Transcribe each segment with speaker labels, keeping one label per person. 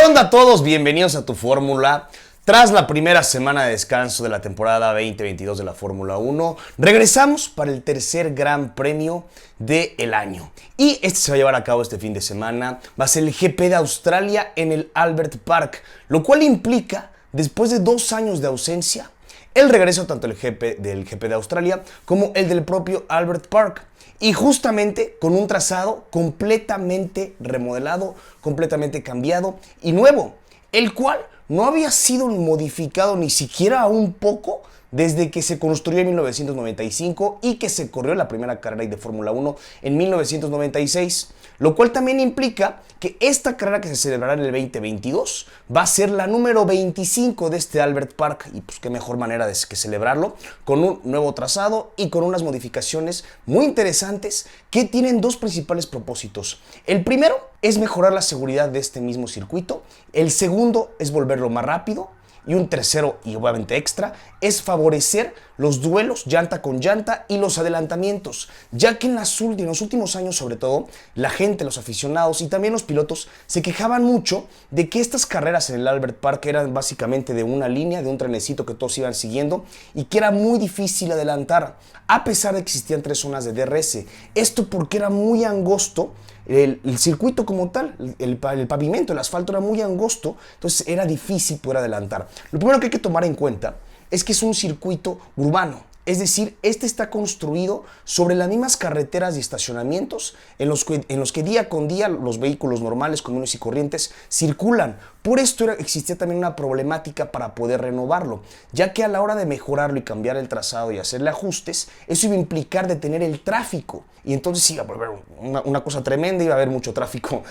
Speaker 1: onda a todos? Bienvenidos a tu Fórmula. Tras la primera semana de descanso de la temporada 2022 de la Fórmula 1, regresamos para el tercer gran premio del año. Y este se va a llevar a cabo este fin de semana. Va a ser el GP de Australia en el Albert Park, lo cual implica, después de 2 años de ausencia, el regreso tanto del GP de Australia como el del propio Albert Park. Y justamente con un trazado completamente remodelado, completamente cambiado y nuevo, el cual no había sido modificado ni siquiera un poco desde que se construyó en 1995 y que se corrió la primera carrera de Fórmula 1 en 1996, lo cual también implica que esta carrera que se celebrará en el 2022 va a ser la número 25 de este Albert Park, y pues qué mejor manera de que celebrarlo con un nuevo trazado y con unas modificaciones muy interesantes que tienen 2 principales propósitos. El primero es mejorar la seguridad de este mismo circuito, el segundo es volverlo más rápido, y un tercero, y obviamente extra, es favorecer los duelos llanta con llanta y los adelantamientos, ya que en los últimos años, sobre todo, la gente, los aficionados y también los pilotos se quejaban mucho de que estas carreras en el Albert Park eran básicamente de una línea, de un trenecito que todos iban siguiendo y que era muy difícil adelantar, a pesar de que existían 3 zonas de DRS. Esto porque era muy angosto. El circuito como tal, el pavimento, el asfalto era muy angosto, entonces era difícil poder adelantar. Lo primero que hay que tomar en cuenta es que es un circuito urbano, es decir, este está construido sobre las mismas carreteras y estacionamientos en los que día con día los vehículos normales, comunes y corrientes circulan. Por esto existía también una problemática para poder renovarlo, ya que a la hora de mejorarlo y cambiar el trazado y hacerle ajustes, eso iba a implicar detener el tráfico. Y entonces iba a volver una cosa tremenda, iba a haber mucho tráfico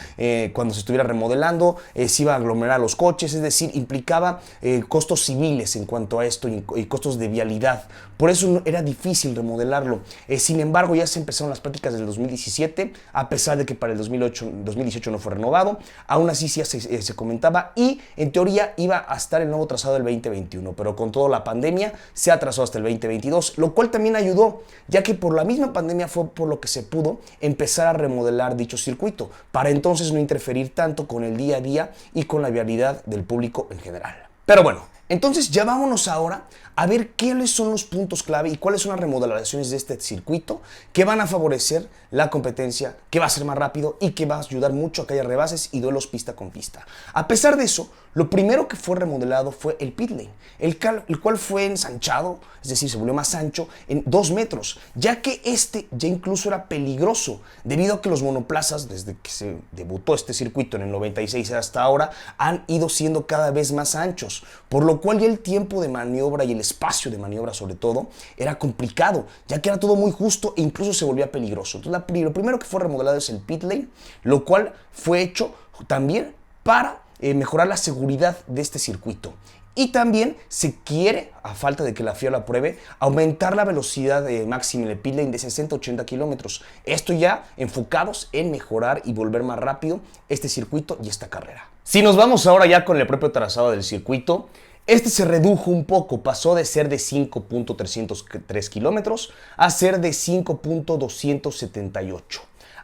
Speaker 1: cuando se estuviera remodelando, se iba a aglomerar los coches, es decir, implicaba costos civiles en cuanto a esto y costos de vialidad. Por eso era difícil remodelarlo. Sin embargo, ya se empezaron las prácticas del 2017, a pesar de que para el 2018 no fue renovado. Aún así ya se comentaba y en teoría iba a estar el nuevo trazado del 2021, pero con toda la pandemia se atrasó hasta el 2022, lo cual también ayudó, ya que por la misma pandemia fue por lo que se pudo empezar a remodelar dicho circuito, para entonces no interferir tanto con el día a día y con la vialidad del público en general. Pero bueno, entonces ya vámonos ahora a ver cuáles son los puntos clave y cuáles son las remodelaciones de este circuito que van a favorecer la competencia, que va a ser más rápido y que va a ayudar mucho a que haya rebases y duelos pista con pista. A pesar de eso, lo primero que fue remodelado fue el pit lane, el cual fue ensanchado, es decir, se volvió más ancho en 2 metros, ya que este ya incluso era peligroso, debido a que los monoplazas, desde que se debutó este circuito en el 96 hasta ahora, han ido siendo cada vez más anchos, por lo cual ya el tiempo de maniobra y el espacio de maniobra sobre todo era complicado, ya que era todo muy justo e incluso se volvía peligroso. Entonces lo primero que fue remodelado es el pit lane, lo cual fue hecho también para mejorar la seguridad de este circuito. Y también se quiere, a falta de que la FIA lo apruebe, aumentar la velocidad máxima en el pit lane de 60 a 80 kilómetros. Esto ya enfocados en mejorar y volver más rápido este circuito y esta carrera. Si nos vamos ahora ya con el propio trazado del circuito, este se redujo un poco, pasó de ser de 5.303 kilómetros a ser de 5.278.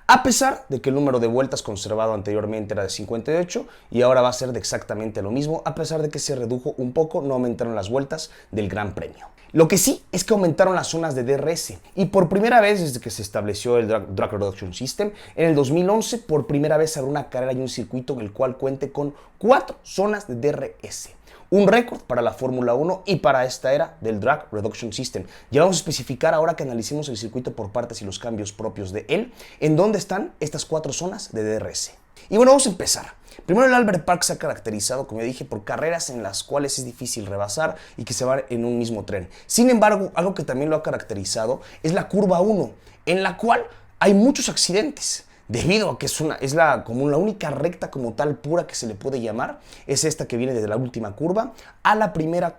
Speaker 1: A pesar de que el número de vueltas conservado anteriormente era de 58 y ahora va a ser de exactamente lo mismo, a pesar de que se redujo un poco, no aumentaron las vueltas del Gran Premio. Lo que sí es que aumentaron las zonas de DRS y por primera vez desde que se estableció el Drag Reduction System, en el 2011 por primera vez habrá una carrera y un circuito en el cual cuente con 4 zonas de DRS. Un récord para la Fórmula 1 y para esta era del Drag Reduction System. Ya vamos a especificar ahora que analicemos el circuito por partes y los cambios propios de él, en dónde están estas 4 zonas de DRS. Y bueno, vamos a empezar. Primero, el Albert Park se ha caracterizado, como ya dije, por carreras en las cuales es difícil rebasar y que se van en un mismo tren. Sin embargo, algo que también lo ha caracterizado es la curva 1, en la cual hay muchos accidentes. Debido a que como la única recta como tal pura que se le puede llamar, es esta que viene desde la última curva a la primera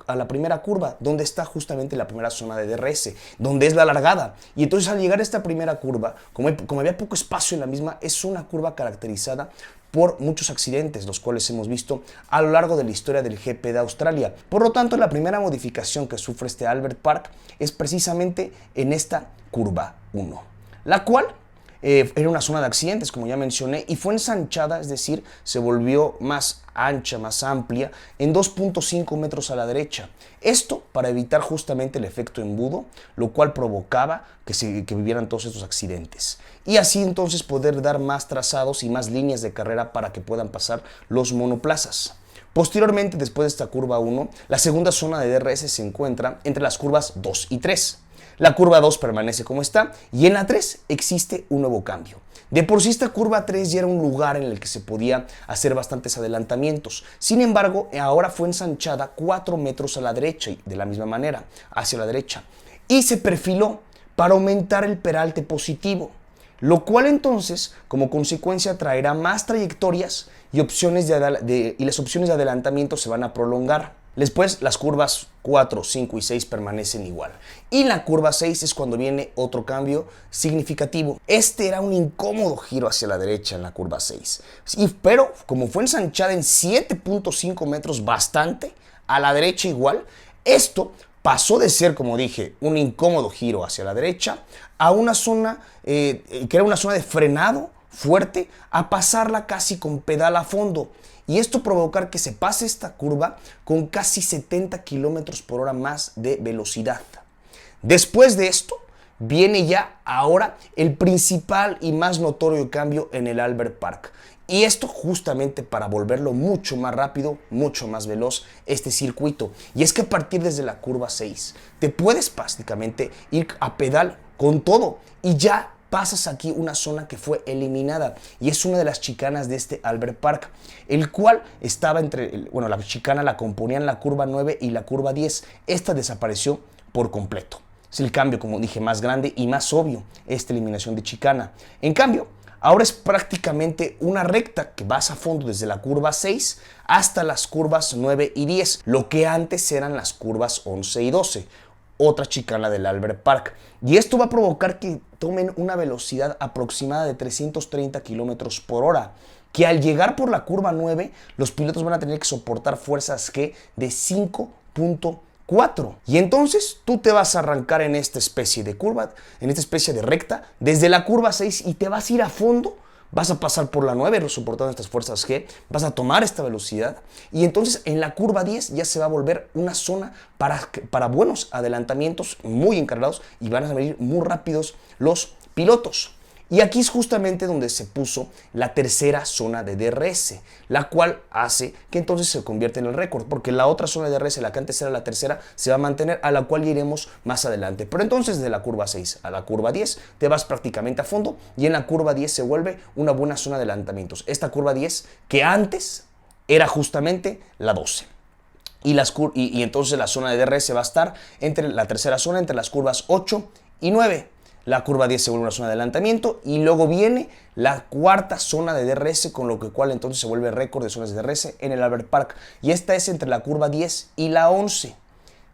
Speaker 1: curva, donde está justamente la primera zona de DRS, donde es la largada. Y entonces al llegar a esta primera curva, como había poco espacio en la misma, es una curva caracterizada por muchos accidentes, los cuales hemos visto a lo largo de la historia del GP de Australia. Por lo tanto, la primera modificación que sufre este Albert Park es precisamente en esta curva 1, la cual era una zona de accidentes, como ya mencioné, y fue ensanchada, es decir, se volvió más ancha, más amplia, en 2.5 metros a la derecha. Esto para evitar justamente el efecto embudo, lo cual provocaba que vivieran todos estos accidentes. Y así entonces poder dar más trazados y más líneas de carrera para que puedan pasar los monoplazas. Posteriormente, después de esta curva 1, la segunda zona de DRS se encuentra entre las curvas 2 y 3. La curva 2 permanece como está y en la 3 existe un nuevo cambio. De por sí esta curva 3 ya era un lugar en el que se podía hacer bastantes adelantamientos. Sin embargo, ahora fue ensanchada 4 metros a la derecha y de la misma manera, hacia la derecha. Y se perfiló para aumentar el peralte positivo, lo cual entonces, como consecuencia, traerá más trayectorias y las opciones de adelantamiento se van a prolongar. Después, las curvas 4, 5 y 6 permanecen igual. Y la curva 6 es cuando viene otro cambio significativo. Este era un incómodo giro hacia la derecha en la curva 6. Pero como fue ensanchada en 7.5 metros, bastante, a la derecha igual, esto pasó de ser, como dije, un incómodo giro hacia la derecha a una zona que era una zona de frenado fuerte, a pasarla casi con pedal a fondo. Y esto provocar que se pase esta curva con casi 70 kilómetros por hora más de velocidad. Después de esto, viene ya ahora el principal y más notorio cambio en el Albert Park. Y esto justamente para volverlo mucho más rápido, mucho más veloz este circuito. Y es que a partir desde la curva 6 te puedes prácticamente ir a pedal con todo y ya pasas aquí una zona que fue eliminada y es una de las chicanas de este Albert Park, el cual estaba la chicana la componían la curva 9 y la curva 10. Esta desapareció por completo. Es el cambio, como dije, más grande y más obvio, esta eliminación de chicana. En cambio, ahora es prácticamente una recta que vas a fondo desde la curva 6 hasta las curvas 9 y 10, lo que antes eran las curvas 11 y 12, otra chicana del Albert Park. Y esto va a provocar que tomen una velocidad aproximada de 330 kilómetros por hora, que al llegar por la curva 9, los pilotos van a tener que soportar fuerzas G de 5.4. Y entonces tú te vas a arrancar en esta especie de curva, en esta especie de recta, desde la curva 6 y te vas a ir a fondo. Vas a pasar por la 9 soportando estas fuerzas G, vas a tomar esta velocidad y entonces en la curva 10 ya se va a volver una zona para buenos adelantamientos muy encargados y van a venir muy rápidos los pilotos. Y aquí es justamente donde se puso la tercera zona de DRS, la cual hace que entonces se convierta en el récord, porque la otra zona de DRS, la que antes era la tercera, se va a mantener, a la cual iremos más adelante. Pero entonces de la curva 6 a la curva 10 te vas prácticamente a fondo y en la curva 10 se vuelve una buena zona de adelantamientos. Esta curva 10 que antes era justamente la 12. Y entonces la zona de DRS va a estar entre la tercera zona, entre las curvas 8 y 9. La curva 10 se vuelve una zona de adelantamiento y luego viene la cuarta zona de DRS, con lo cual entonces se vuelve récord de zonas de DRS en el Albert Park. Y esta es entre la curva 10 y la 11.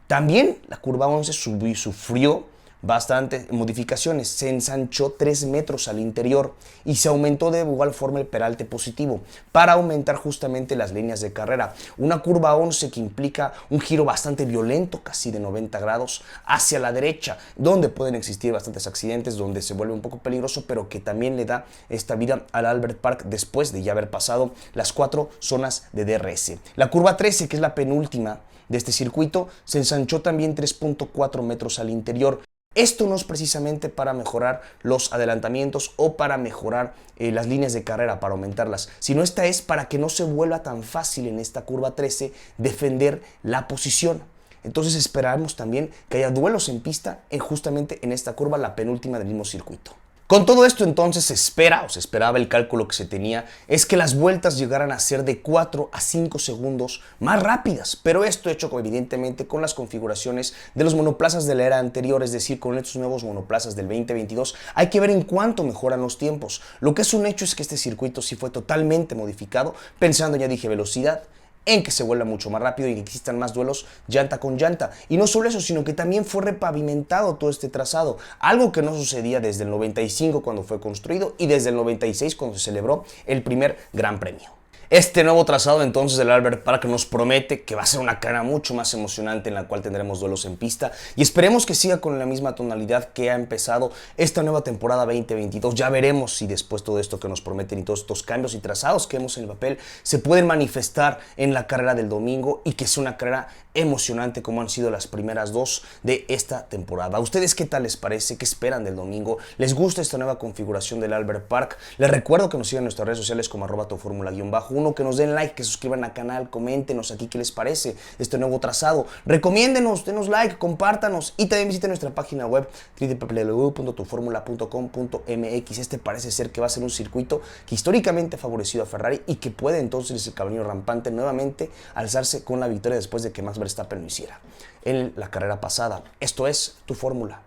Speaker 1: También la curva 11 sufrió bastantes modificaciones, se ensanchó 3 metros al interior y se aumentó de igual forma el peralte positivo para aumentar justamente las líneas de carrera. Una curva 11 que implica un giro bastante violento, casi de 90 grados hacia la derecha, donde pueden existir bastantes accidentes, donde se vuelve un poco peligroso, pero que también le da esta vida al Albert Park después de ya haber pasado las 4 zonas de DRS. La curva 13, que es la penúltima de este circuito, se ensanchó también 3.4 metros al interior. Esto no es precisamente para mejorar los adelantamientos o para mejorar las líneas de carrera, para aumentarlas, sino esta es para que no se vuelva tan fácil en esta curva 13 defender la posición. Entonces esperamos también que haya duelos en pista justamente en esta curva, la penúltima del mismo circuito. Con todo esto entonces se esperaba el cálculo que se tenía, es que las vueltas llegaran a ser de 4 a 5 segundos más rápidas, pero esto hecho evidentemente con las configuraciones de los monoplazas de la era anterior, es decir, con estos nuevos monoplazas del 2022, hay que ver en cuánto mejoran los tiempos. Lo que es un hecho es que este circuito sí fue totalmente modificado, pensando, ya dije, velocidad, en que se vuelva mucho más rápido y que existan más duelos llanta con llanta. Y no solo eso, sino que también fue repavimentado todo este trazado, algo que no sucedía desde el 95 cuando fue construido y desde el 96 cuando se celebró el primer Gran Premio. Este nuevo trazado entonces del Albert Park nos promete que va a ser una carrera mucho más emocionante en la cual tendremos duelos en pista y esperemos que siga con la misma tonalidad que ha empezado esta nueva temporada 2022. Ya veremos si después todo esto que nos prometen y todos estos cambios y trazados que vemos en el papel se pueden manifestar en la carrera del domingo y que sea una carrera emocionante como han sido las primeras dos de esta temporada. ¿A ustedes qué tal les parece? ¿Qué esperan del domingo? ¿Les gusta esta nueva configuración del Albert Park? Les recuerdo que nos sigan en nuestras redes sociales como @toformula_1, que nos den like, que suscriban al canal, coméntenos aquí qué les parece este nuevo trazado, recomiéndenos, denos like, compártanos y también visiten nuestra página web www.toformula.com.mx. Este parece ser que va a ser un circuito que históricamente ha favorecido a Ferrari y que puede entonces el caballo rampante nuevamente alzarse con la victoria después de que Max Verstappen lo hiciera en la carrera pasada. Esto es Tu Fórmula.